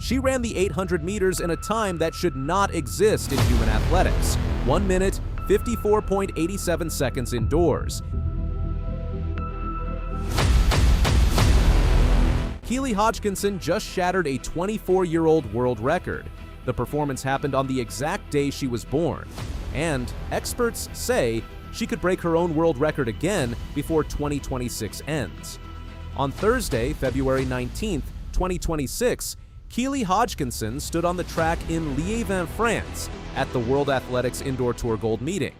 She ran the 800 meters in a time that should not exist in human athletics, 1 minute, 54.87 seconds indoors. Keely Hodgkinson just shattered a 24-year-old world record. The performance happened on the exact day she was born, and experts say she could break her own world record again before 2026 ends. On Thursday, February 19th, 2026, Keely Hodgkinson stood on the track in Liévin, France, at the World Athletics Indoor Tour Gold Meeting.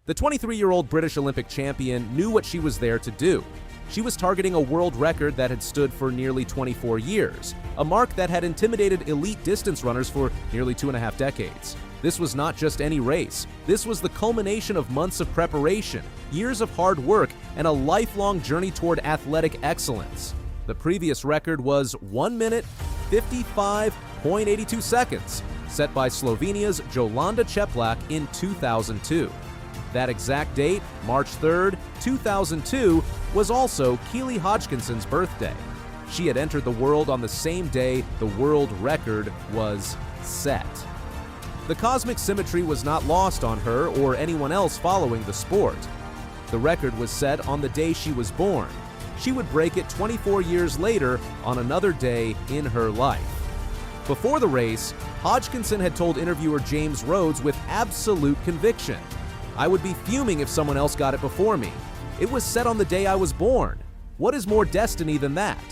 The 23-year-old British Olympic champion knew what she was there to do. She was targeting a world record that had stood for nearly 24 years, a mark that had intimidated elite distance runners for nearly 2.5 decades. This was not just any race. This was the culmination of months of preparation, years of hard work, and a lifelong journey toward athletic excellence. The previous record was 1 minute, 55.82 seconds, set by Slovenia's Jolanda Čeplak in 2002. That exact date, March 3rd, 2002, was also Keely Hodgkinson's birthday. She had entered the world on the same day the world record was set. The cosmic symmetry was not lost on her or anyone else following the sport. The record was set on the day she was born. She would break it 24 years later on another day in her life. Before the race, Hodgkinson had told interviewer James Rhodes with absolute conviction, "I would be fuming if someone else got it before me. It was set on the day I was born. What is more destiny than that?"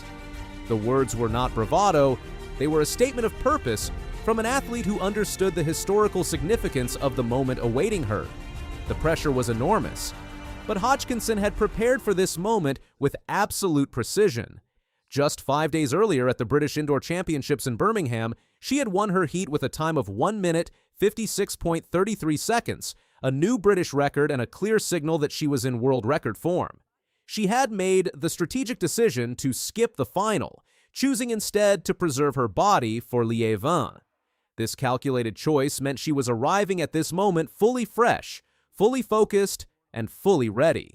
The words were not bravado, they were a statement of purpose from an athlete who understood the historical significance of the moment awaiting her. The pressure was enormous, but Hodgkinson had prepared for this moment with absolute precision. Just 5 days earlier at the British Indoor Championships in Birmingham, she had won her heat with a time of 1 minute, 56.33 seconds, a new British record and a clear signal that she was in world record form. She had made the strategic decision to skip the final, choosing instead to preserve her body for Liévin. This calculated choice meant she was arriving at this moment fully fresh, fully focused, and fully ready.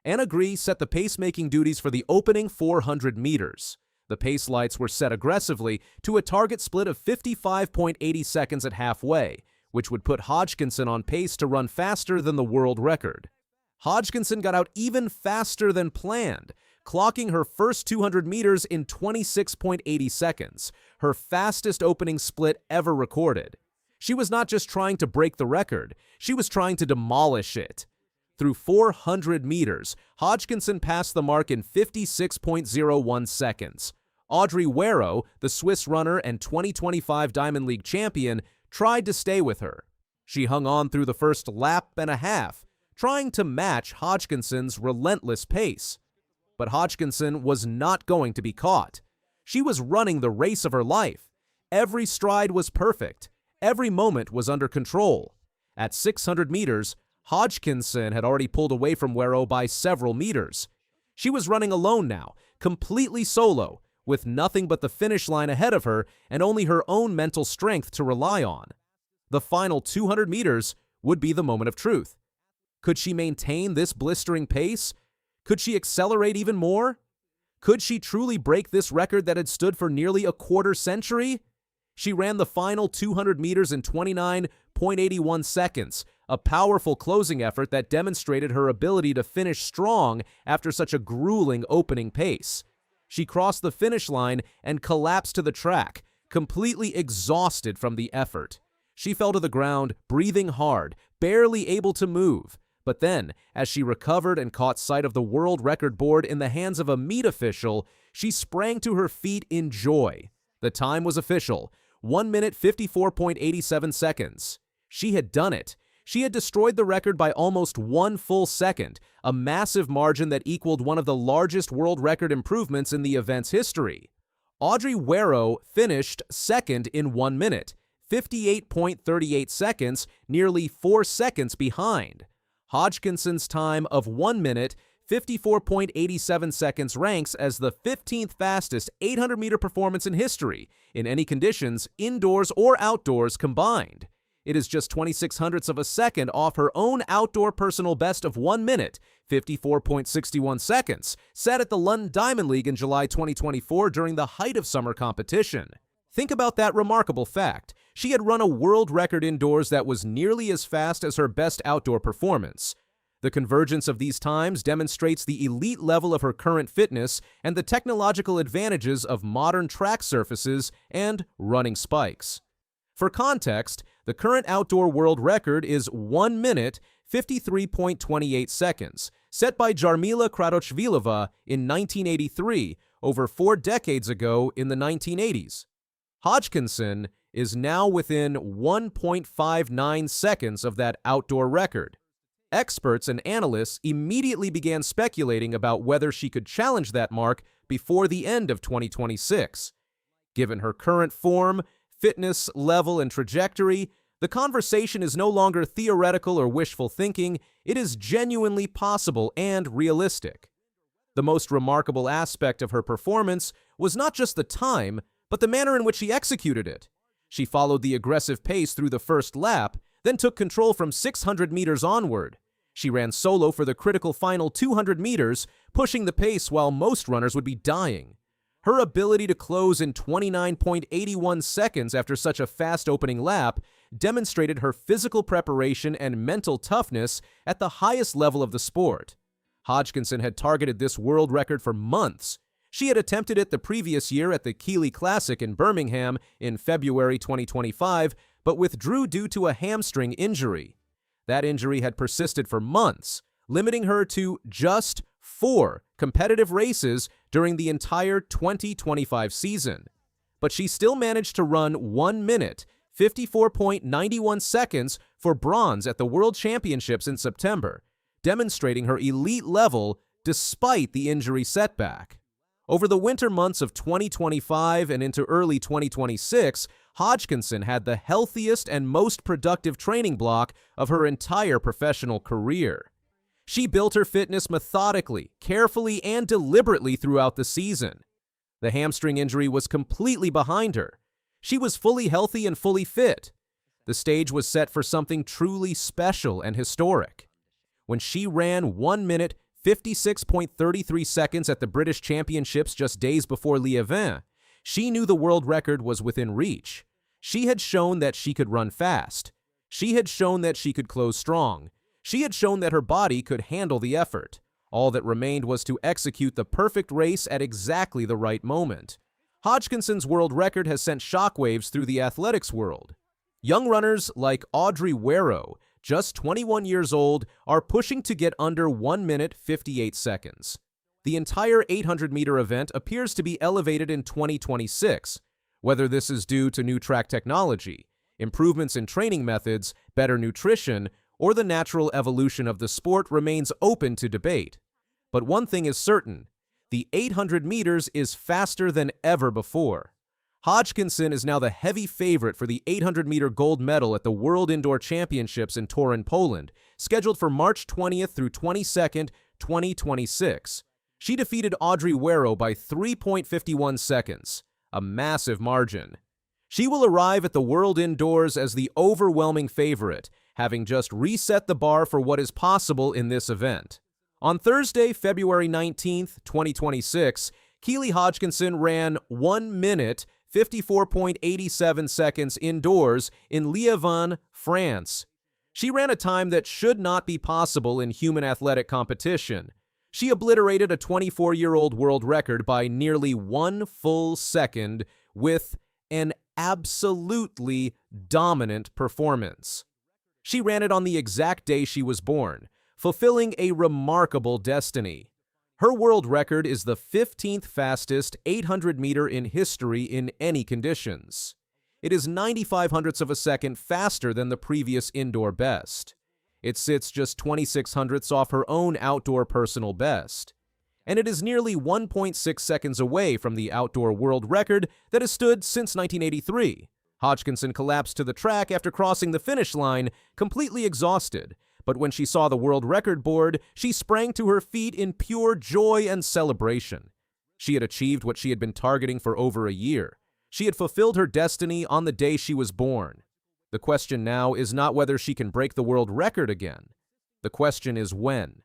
Anna Gree set the pacemaking duties for the opening 400 meters. The pace lights were set aggressively to a target split of 55.80 seconds at halfway, which would put Hodgkinson on pace to run faster than the world record. Hodgkinson got out even faster than planned, clocking her first 200 meters in 26.80 seconds, her fastest opening split ever recorded. She was not just trying to break the record, she was trying to demolish it. Through 400 meters, Hodgkinson passed the mark in 56.01 seconds. Audrey Werro, the Swiss runner and 2025 Diamond League champion, tried to stay with her. She hung on through the first lap and a half, trying to match Hodgkinson's relentless pace. But Hodgkinson was not going to be caught. She was running the race of her life. Every stride was perfect. Every moment was under control. At 600 meters, Hodgkinson had already pulled away from Werro by several meters. She was running alone now, completely solo, with nothing but the finish line ahead of her and only her own mental strength to rely on. The final 200 meters would be the moment of truth. Could she maintain this blistering pace? Could she accelerate even more? Could she truly break this record that had stood for nearly a quarter century? She ran the final 200 meters in 29.81 seconds, a powerful closing effort that demonstrated her ability to finish strong after such a grueling opening pace. She crossed the finish line and collapsed to the track, completely exhausted from the effort. She fell to the ground, breathing hard, barely able to move. But then, as she recovered and caught sight of the world record board in the hands of a meet official, she sprang to her feet in joy. The time was official, 1 minute 54.87 seconds. She had done it. She had destroyed the record by almost 1 full second, a massive margin that equaled one of the largest world record improvements in the event's history. Audrey Werro finished second in 1 minute, 58.38 seconds, nearly 4 seconds behind. Hodgkinson's time of 1 minute, 54.87 seconds ranks as the 15th fastest 800-meter performance in history, in any conditions, indoors or outdoors combined. It is just 26/100ths of a second off her own outdoor personal best of 1 minute, 54.61 seconds, set at the London Diamond League in July 2024 during the height of summer competition. Think about that remarkable fact. She had run a world record indoors that was nearly as fast as her best outdoor performance. The convergence of these times demonstrates the elite level of her current fitness and the technological advantages of modern track surfaces and running spikes. For context, the current outdoor world record is 1 minute, 53.28 seconds, set by Jarmila Kratochvílová in 1983, over 4 decades ago in the 1980s. Hodgkinson is now within 1.59 seconds of that outdoor record. Experts and analysts immediately began speculating about whether she could challenge that mark before the end of 2026. Given her current form, fitness level, and trajectory, the conversation is no longer theoretical or wishful thinking, it is genuinely possible and realistic. The most remarkable aspect of her performance was not just the time, but the manner in which she executed it. She followed the aggressive pace through the first lap, then took control from 600 meters onward. She ran solo for the critical final 200 meters, pushing the pace while most runners would be dying. Her ability to close in 29.81 seconds after such a fast opening lap demonstrated her physical preparation and mental toughness at the highest level of the sport. Hodgkinson had targeted this world record for months. She had attempted it the previous year at the Keely Classic in Birmingham in February 2025, but withdrew due to a hamstring injury. That injury had persisted for months, limiting her to just 4 competitive races during the entire 2025 season. But she still managed to run 1 minute, 54.91 seconds for bronze at the World Championships in September, demonstrating her elite level despite the injury setback. Over the winter months of 2025 and into early 2026, Hodgkinson had the healthiest and most productive training block of her entire professional career. She built her fitness methodically, carefully, and deliberately throughout the season. The hamstring injury was completely behind her. She was fully healthy and fully fit. The stage was set for something truly special and historic. When she ran 1 minute, 56.33 seconds at the British Championships just days before Liévin, she knew the world record was within reach. She had shown that she could run fast. She had shown that she could close strong. She had shown that her body could handle the effort. All that remained was to execute the perfect race at exactly the right moment. Hodgkinson's world record has sent shockwaves through the athletics world. Young runners like Audrey Werrow, just 21 years old, are pushing to get under 1 minute 58 seconds. The entire 800-meter event appears to be elevated in 2026. Whether this is due to new track technology, improvements in training methods, better nutrition, or the natural evolution of the sport remains open to debate. But one thing is certain: the 800 meters is faster than ever before. Hodgkinson is now the heavy favorite for the 800-meter gold medal at the World Indoor Championships in Torun, Poland, scheduled for March 20th through 22nd, 2026. She defeated Audrey Werrow by 3.51 seconds, a massive margin. She will arrive at the World Indoors as the overwhelming favorite, having just reset the bar for what is possible in this event. On Thursday, February 19th, 2026, Keely Hodgkinson ran 1 minute, 54.87 seconds indoors in Liévin, France. She ran a time that should not be possible in human athletic competition. She obliterated a 24-year-old world record by nearly 1 full second with an absolutely dominant performance. She ran it on the exact day she was born, fulfilling a remarkable destiny. Her world record is the 15th fastest 800-meter in history in any conditions. It is 95 hundredths of a second faster than the previous indoor best. It sits just 26 hundredths off her own outdoor personal best. And it is nearly 1.6 seconds away from the outdoor world record that has stood since 1983. Hodgkinson collapsed to the track after crossing the finish line, completely exhausted. But when she saw the world record board, she sprang to her feet in pure joy and celebration. She had achieved what she had been targeting for over a year. She had fulfilled her destiny on the day she was born. The question now is not whether she can break the world record again. The question is when.